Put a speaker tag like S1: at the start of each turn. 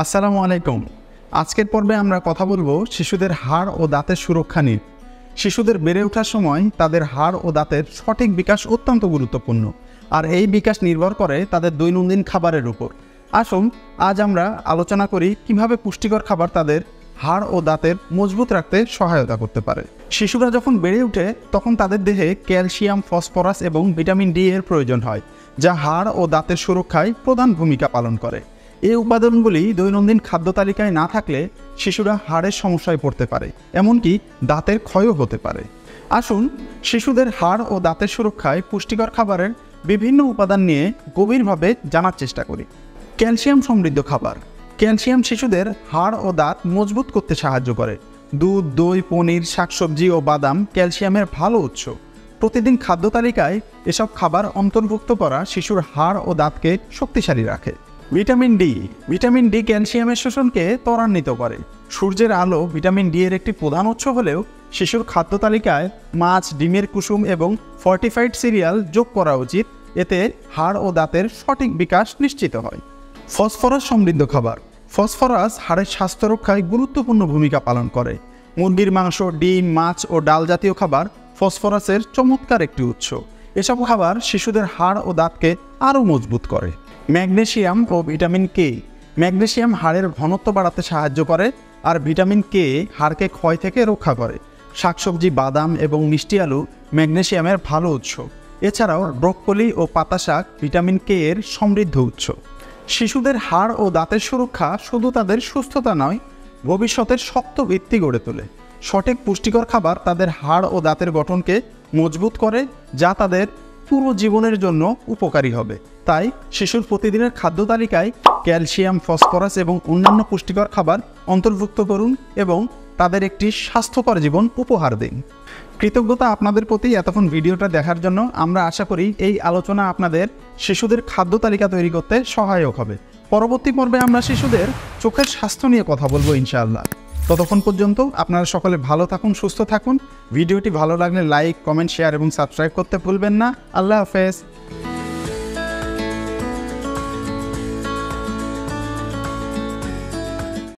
S1: আসসালামু আলাইকুম। আজকের পর্বে আমরা কথা বলবো শিশুদের হাড় ও দাঁতের সুরক্ষা নিয়ে। শিশুদের বেড়ে ওঠার সময় তাদের হাড় ও দাঁতের সঠিক বিকাশ অত্যন্ত গুরুত্বপূর্ণ, আর এই বিকাশ নির্ভর করে তাদের দৈনন্দিন খাবারের উপর। আসুন আজ আমরা আলোচনা করি কিভাবে পুষ্টিকর খাবার তাদের হাড় ও দাঁতের মজবুত রাখতে সহায়তা করতে পারে। শিশুরা যখন বেড়ে ওঠে তখন তাদের দেহে ক্যালসিয়াম, ফসফরাস এবং ভিটামিন ডি এর প্রয়োজন হয়, যা হাড় ও দাঁতের সুরক্ষায় প্রধান ভূমিকা পালন করে। এই উপাদানগুলি দৈনন্দিন খাদ্য তালিকায় না থাকলে শিশুরা হাড়ের সমস্যায় পড়তে পারে, এমনকি দাঁতের ক্ষয়ও হতে পারে। আসুন শিশুদের হাড় ও দাঁতের সুরক্ষায় পুষ্টিকর খাবারের বিভিন্ন উপাদান নিয়ে গভীরভাবে জানার চেষ্টা করি। ক্যালসিয়াম সমৃদ্ধ খাবার। ক্যালসিয়াম শিশুদের হাড় ও দাঁত মজবুত করতে সাহায্য করে। দুধ, দই, পনির, শাকসবজি ও বাদাম ক্যালসিয়ামের ভালো উৎস। প্রতিদিন খাদ্য তালিকায় এসব খাবার অন্তর্ভুক্ত করা শিশুর হাড় ও দাঁতকে শক্তিশালী রাখে। Vitamin D. ভিটামিন ডি ক্যালসিয়ামের শোষণকে ত্বরান্বিত করে। সূর্যের আলো ভিটামিন ডি এর একটি প্রধান উৎস হলেও শিশুর খাদ্য তালিকায় মাছ, ডিমের কুসুম এবং ফর্টিফাইড সিরিয়াল যোগ করা উচিত। এতে হাড় ও দাঁতের সঠিক বিকাশ নিশ্চিত হয়। ফসফরাস সমৃদ্ধ খাবার। ফসফরাস হাড়ের স্বাস্থ্য রক্ষায় গুরুত্বপূর্ণ ভূমিকা পালন করে। মুরগির মাংস, ডিম, মাছ ও ডাল জাতীয় খাবার ফসফরাসের চমৎকার একটি উৎস। এসব খাবার শিশুদের হাড় ও দাঁতকে আরও মজবুত করে। ম্যাগনেসিয়াম ও ভিটামিন কে। ম্যাগনেসিয়াম হাড়ের ঘনত্ব বাড়াতে সাহায্য করে, আর ভিটামিন কে হাড়কে ক্ষয় থেকে রক্ষা করে। শাকসবজি, বাদাম এবং মিষ্টি আলু ম্যাগনেসিয়ামের ভালো উৎস। এছাড়াও ব্রোকলি ও পাতা শাক ভিটামিন কে এর সমৃদ্ধ উৎস। শিশুদের হাড় ও দাঁতের সুরক্ষা শুধু তাদের সুস্থতা নয়, ভবিষ্যতের শক্ত ভিত্তি গড়ে তোলে। সঠিক পুষ্টিকর খাবার তাদের হাড় ও দাঁতের গঠনকে মজবুত করে, যা তাদের পুরো জীবনের জন্য উপকারী হবে। তাই শিশুর প্রতিদিনের খাদ্য তালিকায় ক্যালসিয়াম, ফসফরাস এবং অন্যান্য পুষ্টিকর খাবার অন্তর্ভুক্ত করুন এবং তাদের একটি স্বাস্থ্যকর জীবন উপহার দিন। কৃতজ্ঞতা আপনাদের প্রতি এতক্ষণ ভিডিওটা দেখার জন্য। আমরা আশা করি এই আলোচনা আপনাদের শিশুদের খাদ্য তালিকা তৈরি করতে সহায়ক হবে। পরবর্তী পর্বে আমরা শিশুদের চোখের স্বাস্থ্য নিয়ে কথা বলবো ইনশাআল্লাহ। ততক্ষণ পর্যন্ত আপনারা সকলে ভালো থাকুন, সুস্থ থাকুন। ভিডিওটি ভালো লাগলে লাইক, কমেন্ট, শেয়ার এবং সাবস্ক্রাইব করতে ভুলবেন না। আল্লাহ হাফেজ।